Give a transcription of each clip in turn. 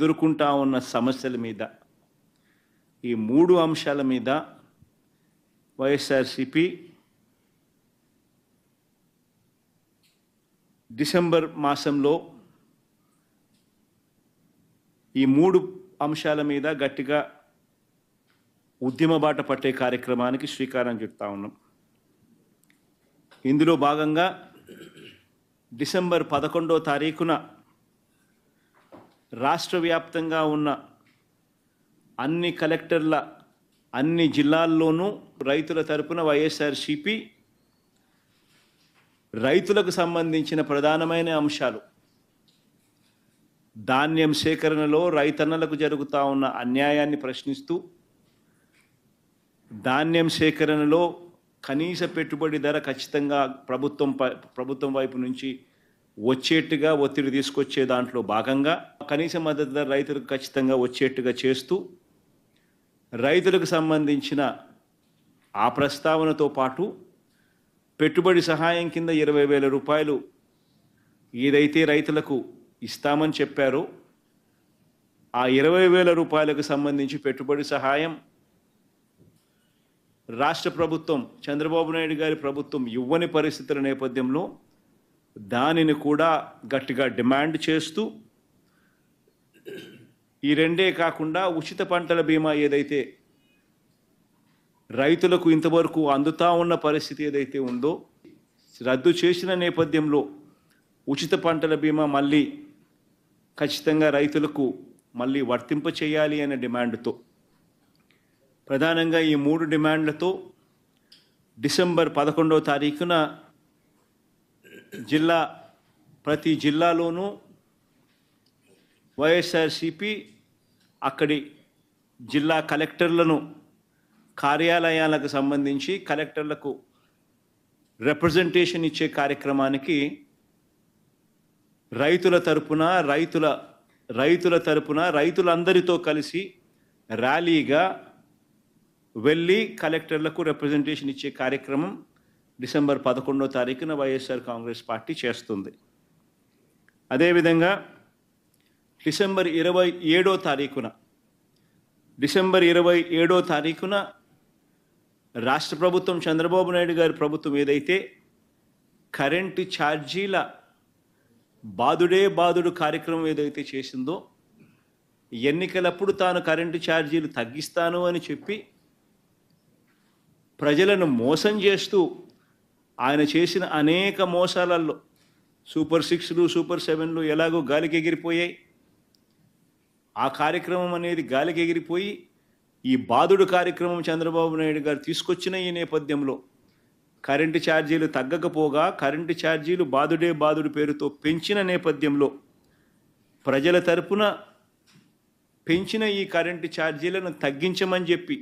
ఎదుర్కొంటా ఉన్న సమస్యల మీద ఈ 3 అంశాల మీద వైఎస్ఆర్సీపీ డిసెంబర్ మాసంలో ఈ 3 అంశాల మీద గట్టిగా ఉద్యమ బాట పట్టే కార్యక్రమానికి శ్రీకారం చుడతా ఉన్నాం. ఇందులో భాగంగా డిసెంబర్ 11వ తారీఖున రాష్ట్ర వ్యాప్తంగా ఉన్న అన్ని కలెక్టర్ల అన్ని జిల్లాల్లోనూ రైతుల తరపున వైఎస్ఆర్సీపీ రైతులకు సంబంధించిన ప్రధానమైన అంశాలు, ధాన్యం సేకరణలో రైతన్నలకు జరుగుతూ ఉన్న అన్యాయాన్ని ప్రశ్నిస్తూ, ధాన్యం సేకరణలో కనీస పెట్టుబడి ధర ఖచ్చితంగా ప్రభుత్వం వైపు నుంచి వచ్చేట్టుగా ఒత్తిడి తీసుకొచ్చే దాంట్లో భాగంగా కనీస మద్దతు ధర రైతులకు ఖచ్చితంగా వచ్చేట్టుగా చేస్తూ, రైతులకు సంబంధించిన ఆ ప్రస్తావనతో పాటు పెట్టుబడి సహాయం కింద 20,000 రూపాయలు ఏదైతే రైతులకు ఇస్తామని చెప్పారో ఆ 20,000 రూపాయలకు సంబంధించి పెట్టుబడి సహాయం రాష్ట్ర ప్రభుత్వం, చంద్రబాబు నాయుడు గారి ప్రభుత్వం ఇవ్వని పరిస్థితుల నేపథ్యంలో దానిని కూడా గట్టిగా డిమాండ్ చేస్తూ, ఈ రెండే కాకుండా ఉచిత పంటల బీమా ఏదైతే రైతులకు ఇంతవరకు అందుతా ఉన్న పరిస్థితి ఏదైతే ఉందో రద్దు చేసిన నేపథ్యంలో ఉచిత పంటల బీమా మళ్ళీ ఖచ్చితంగా రైతులకు మళ్ళీ వర్తింప చేయాలి అనే డిమాండ్తో, ప్రధానంగా ఈ 3 డిమాండ్లతో డిసెంబర్ 11వ తారీఖున ప్రతి జిల్లాలోనూ వైఎస్ఆర్సీపీ అక్కడి జిల్లా కలెక్టర్లను కార్యాలయాలకు సంబంధించి కలెక్టర్లకు రిప్రజెంటేషన్ ఇచ్చే కార్యక్రమానికి రైతులందరితో కలిసి ర్యాలీగా వెళ్ళి కలెక్టర్లకు రిప్రజెంటేషన్ ఇచ్చే కార్యక్రమం డిసెంబర్ 11వ తారీఖున వైఎస్ఆర్ కాంగ్రెస్ పార్టీ చేస్తుంది. అదేవిధంగా డిసెంబర్ 27వ తారీఖున రాష్ట్ర ప్రభుత్వం, చంద్రబాబు నాయుడు గారి ప్రభుత్వం ఏదైతే కరెంటు ఛార్జీల బాదుడు కార్యక్రమం ఏదైతే చేసిందో, ఎన్నికలప్పుడు తాను కరెంటు ఛార్జీలు తగ్గిస్తాను అని చెప్పి ప్రజలను మోసం చేస్తూ ఆయన చేసిన అనేక మోసాలలో సూపర్ 6లు, సూపర్ 7లు ఎలాగో గాలికి ఎగిరిపోయాయి. ఆ కార్యక్రమం అనేది గాలికి ఎగిరిపోయి ఈ బాదుడు కార్యక్రమం చంద్రబాబు నాయుడు గారు తీసుకొచ్చిన ఈ నేపథ్యంలో కరెంటు ఛార్జీలు తగ్గకపోగా కరెంటు ఛార్జీలు బాదుడు పేరుతో పెంచిన నేపథ్యంలో ప్రజల తరపున పెంచిన ఈ కరెంటు ఛార్జీలను తగ్గించమని చెప్పి,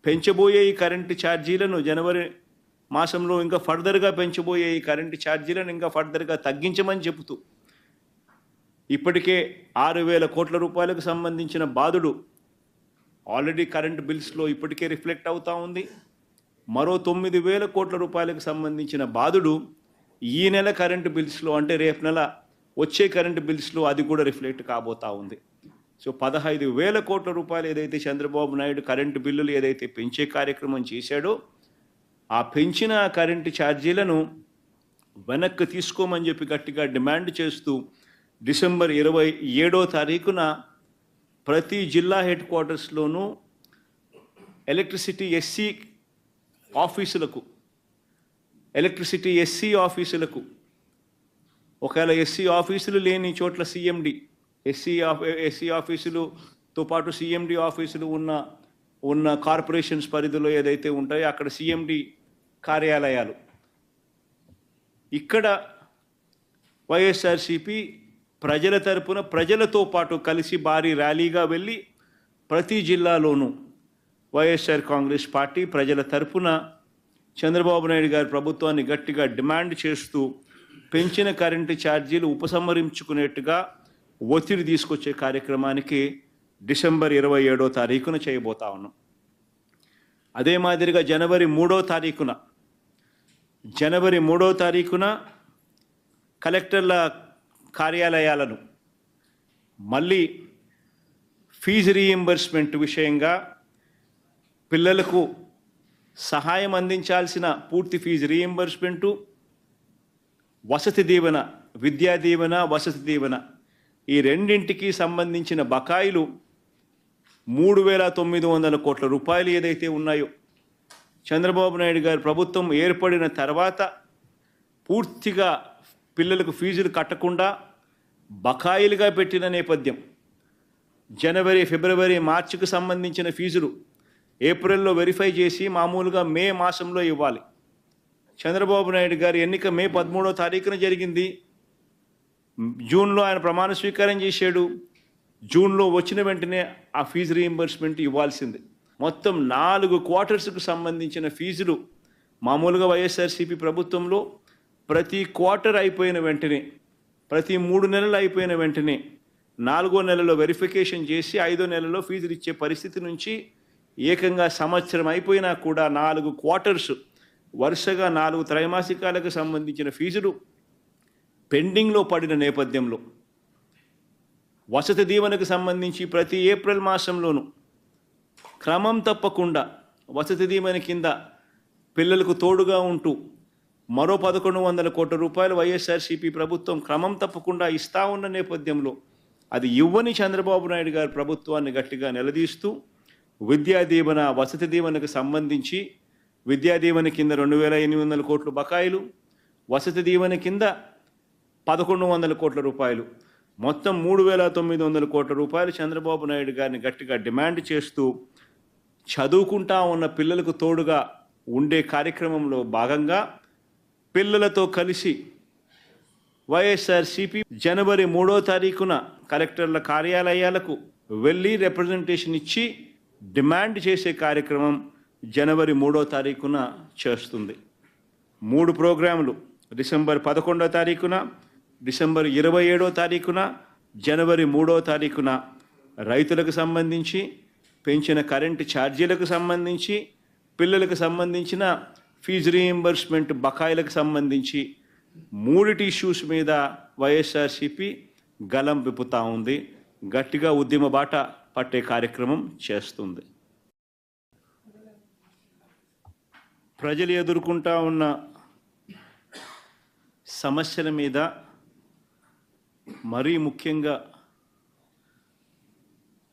పెంచబోయే ఈ కరెంటు ఛార్జీలను జనవరి మాసంలో ఇంకా ఫర్దర్గా పెంచబోయే ఈ కరెంటు ఛార్జీలను ఇంకా ఫర్దర్గా తగ్గించమని చెబుతూ ఇప్పటికే 6,000 కోట్ల రూపాయలకు సంబంధించిన బాదుడు ఆల్రెడీ కరెంటు బిల్స్లో ఇప్పటికే రిఫ్లెక్ట్ అవుతూ ఉంది. మరో 9,000 కోట్ల రూపాయలకు సంబంధించిన బాదుడు ఈ నెల కరెంటు బిల్స్లో, అంటే రేపు నెల వచ్చే కరెంటు బిల్స్లో అది కూడా రిఫ్లెక్ట్ కాబోతూ ఉంది. సో 15,000 కోట్ల రూపాయలు ఏదైతే చంద్రబాబు నాయుడు కరెంటు బిల్లులు ఏదైతే పెంచే కార్యక్రమం చేశాడో ఆ పెంచిన కరెంటు ఛార్జీలను వెనక్కి తీసుకోమని చెప్పి గట్టిగా డిమాండ్ చేస్తూ డిసెంబర్ 27వ తారీఖున ప్రతి జిల్లా హెడ్ క్వార్టర్స్లోనూ ఎలక్ట్రిసిటీ ఎస్సీ ఆఫీసులకు ఒకవేళ ఎస్సీ ఆఫీసులు లేని చోట్ల సిఎండి, ఎస్సీ ఆఫీసులతో పాటు సిఎండి ఆఫీసులు ఉన్న కార్పొరేషన్స్ పరిధిలో ఏదైతే ఉంటాయో అక్కడ సిఎండి కార్యాలయాలు, ఇక్కడ వైఎస్ఆర్సీపీ ప్రజల తరపున ప్రజలతో పాటు కలిసి భారీ ర్యాలీగా వెళ్ళి ప్రతి జిల్లాలోనూ వైఎస్ఆర్ కాంగ్రెస్ పార్టీ ప్రజల తరపున చంద్రబాబు నాయుడు గారి ప్రభుత్వాన్ని గట్టిగా డిమాండ్ చేస్తూ పెంచిన కరెంటు ఛార్జీలు ఉపసంహరించుకునేట్టుగా ఒత్తిడి తీసుకొచ్చే కార్యక్రమానికి డిసెంబర్ 27వ తారీఖున చేయబోతా ఉన్నాం. అదే మాదిరిగా జనవరి 3వ తారీఖున కలెక్టర్ల కార్యాలయాలను మళ్ళీ ఫీజు రీయింబర్స్మెంట్ విషయంగా పిల్లలకు సహాయం అందించాల్సిన పూర్తి ఫీజు రీయింబర్స్మెంటు, వసతి దీవెన, విద్యా దీవెన, వసతి దీవెన ఈ రెండింటికి సంబంధించిన బకాయిలు 3,900 కోట్ల రూపాయలు ఏదైతే ఉన్నాయో చంద్రబాబు నాయుడు గారి ప్రభుత్వం ఏర్పడిన తర్వాత పూర్తిగా పిల్లలకు ఫీజులు కట్టకుండా బకాయిలుగా పెట్టిన నేపథ్యం. జనవరి, ఫిబ్రవరి, మార్చికి సంబంధించిన ఫీజులు ఏప్రిల్లో వెరిఫై చేసి మామూలుగా మే మాసంలో ఇవ్వాలి. చంద్రబాబు నాయుడు గారి ఎన్నిక మే 13వ తారీఖున జరిగింది. జూన్లో ఆయన ప్రమాణ స్వీకారం చేశాడు. జూన్లో వచ్చిన వెంటనే ఆ ఫీజు రీయింబర్స్మెంట్ ఇవ్వాల్సింది. మొత్తం 4 క్వార్టర్స్కు సంబంధించిన ఫీజులు మామూలుగా వైఎస్ఆర్సీపీ ప్రభుత్వంలో ప్రతి క్వార్టర్ అయిపోయిన వెంటనే, ప్రతి 3 నెలలు అయిపోయిన వెంటనే 4వ నెలలో వెరిఫికేషన్ చేసి 5వ నెలలో ఫీజులు ఇచ్చే పరిస్థితి నుంచి ఏకంగా సంవత్సరం అయిపోయినా కూడా 4 క్వార్టర్స్ వరుసగా 4 త్రైమాసికాలకు సంబంధించిన ఫీజులు పెండింగ్లో పడిన నేపథ్యంలో వసతి దీవెనకు సంబంధించి ప్రతి ఏప్రిల్ మాసంలోనూ క్రమం తప్పకుండా వసతి దీవెన కింద పిల్లలకు తోడుగా ఉంటూ మరో 1,100 కోట్ల రూపాయలు వైఎస్ఆర్సీపీ ప్రభుత్వం క్రమం తప్పకుండా ఇస్తా ఉన్న నేపథ్యంలో అది ఇవ్వని చంద్రబాబు నాయుడు గారి ప్రభుత్వాన్ని గట్టిగా నిలదీస్తూ విద్యా దీవెన, వసతి దీవెనకు సంబంధించి విద్యా దీవెన కింద 2,800 కోట్ల బకాయిలు, వసతి దీవెన కింద 1,100 కోట్ల రూపాయలు, మొత్తం 3,900 కోట్ల రూపాయలు చంద్రబాబు నాయుడు గారిని గట్టిగా డిమాండ్ చేస్తూ చదువుకుంటా ఉన్న పిల్లలకు తోడుగా ఉండే కార్యక్రమంలో భాగంగా పిల్లలతో కలిసి వైఎస్ఆర్సీపీ జనవరి 3వ తారీఖున కలెక్టర్ల కార్యాలయాలకు వెళ్ళి రిప్రజెంటేషన్ ఇచ్చి డిమాండ్ చేసే కార్యక్రమం జనవరి 3వ తారీఖున చేస్తుంది. 3 ప్రోగ్రాములు డిసెంబర్ 11వ తారీఖున, డిసెంబర్ 27వ తారీఖున, జనవరి 3వ తారీఖున రైతులకు సంబంధించి, పెంచిన కరెంటు ఛార్జీలకు సంబంధించి, పిల్లలకు సంబంధించిన ఫీజు రీయింబర్స్మెంట్ బకాయిలకు సంబంధించి 3 ఇష్యూస్ మీద వైఎస్ఆర్సీపీ గలం విప్పుతా ఉంది. గట్టిగా ఉద్యమ బాట పట్టే కార్యక్రమం చేస్తుంది. ప్రజలు ఎదుర్కొంటా ఉన్న సమస్యల మీద, మరీ ముఖ్యంగా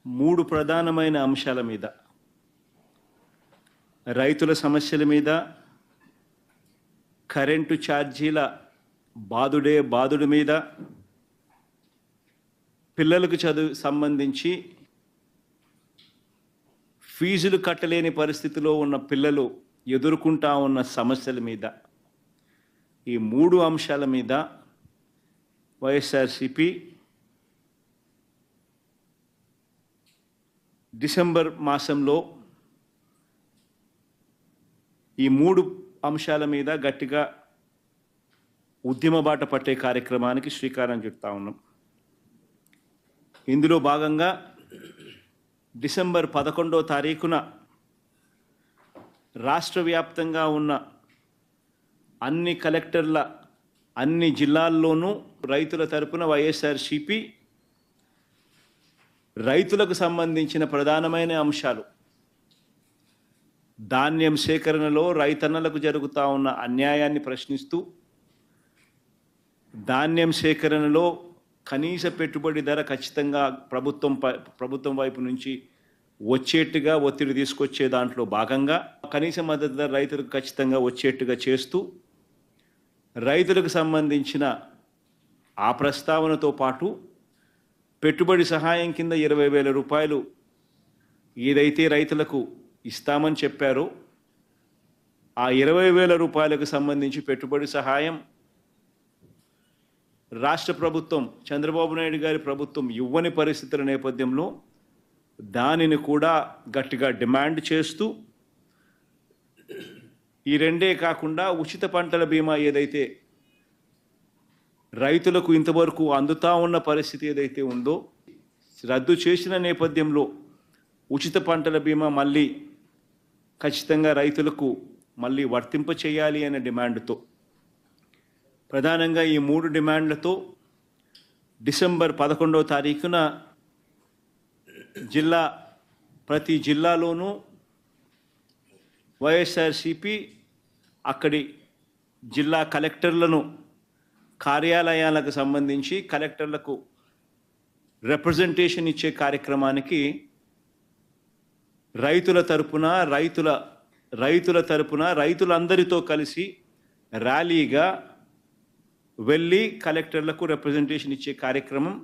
3 ప్రధానమైన అంశాల మీద, రైతుల సమస్యల మీద, కరెంటు ఛార్జీల బాదుడి మీద, పిల్లలకు చదువు సంబంధించి ఫీజులు కట్టలేని పరిస్థితిలో ఉన్న పిల్లలు ఎదుర్కొంటా ఉన్న సమస్యల మీద, ఈ 3 అంశాల మీద వైఎస్ఆర్సీపీ డిసెంబర్ మాసంలో ఈ 3 అంశాల మీద గట్టిగా ఉద్యమ బాట పట్టే కార్యక్రమానికి శ్రీకారం చుడతా ఉన్నాం. ఇందులో భాగంగా డిసెంబర్ 11వ తారీఖున రాష్ట్ర వ్యాప్తంగా ఉన్న అన్ని కలెక్టర్ల అన్ని జిల్లాల్లోనూ రైతుల తరపున వైఎస్ఆర్సీపీ రైతులకు సంబంధించిన ప్రధానమైన అంశాలు, ధాన్యం సేకరణలో రైతన్నలకు జరుగుతూ ఉన్న అన్యాయాన్ని ప్రశ్నిస్తూ, ధాన్యం సేకరణలో కనీస పెట్టుబడి ధర ఖచ్చితంగా ప్రభుత్వం వైపు నుంచి వచ్చేట్టుగా ఒత్తిడి తీసుకొచ్చే దాంట్లో భాగంగా కనీస మద్దతు ధర రైతులకు ఖచ్చితంగా వచ్చేట్టుగా చేస్తూ, రైతులకు సంబంధించిన ఆ ప్రస్తావనతో పాటు పెట్టుబడి సహాయం కింద 20,000 రూపాయలు ఏదైతే రైతులకు ఇస్తామని చెప్పారో ఆ 20,000 రూపాయలకు సంబంధించి పెట్టుబడి సహాయం రాష్ట్ర ప్రభుత్వం, చంద్రబాబు నాయుడు గారి ప్రభుత్వం ఇవ్వని పరిస్థితుల నేపథ్యంలో దానిని కూడా గట్టిగా డిమాండ్ చేస్తూ, ఈ రెండే కాకుండా ఉచిత పంటల బీమా ఏదైతే రైతులకు ఇంతవరకు అందుతా ఉన్న పరిస్థితి ఏదైతే ఉందో రద్దు చేసిన నేపథ్యంలో ఉచిత పంటల బీమా మళ్ళీ ఖచ్చితంగా రైతులకు మళ్ళీ వర్తింప చేయాలి అనే డిమాండ్తో, ప్రధానంగా ఈ 3 డిమాండ్లతో డిసెంబర్ 11వ తారీఖున ప్రతి జిల్లాలోనూ వైఎస్ఆర్సిపి అక్కడి జిల్లా కలెక్టర్లను కార్యాలయాలకు సంబంధించి కలెక్టర్లకు రిప్రజెంటేషన్ ఇచ్చే కార్యక్రమానికి రైతులందరితో కలిసి ర్యాలీగా వెళ్ళి కలెక్టర్లకు రిప్రజెంటేషన్ ఇచ్చే కార్యక్రమం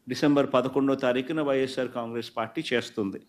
డిసెంబర్ 11వ తారీఖున వైఎస్ఆర్ కాంగ్రెస్ పార్టీ చేస్తుంది.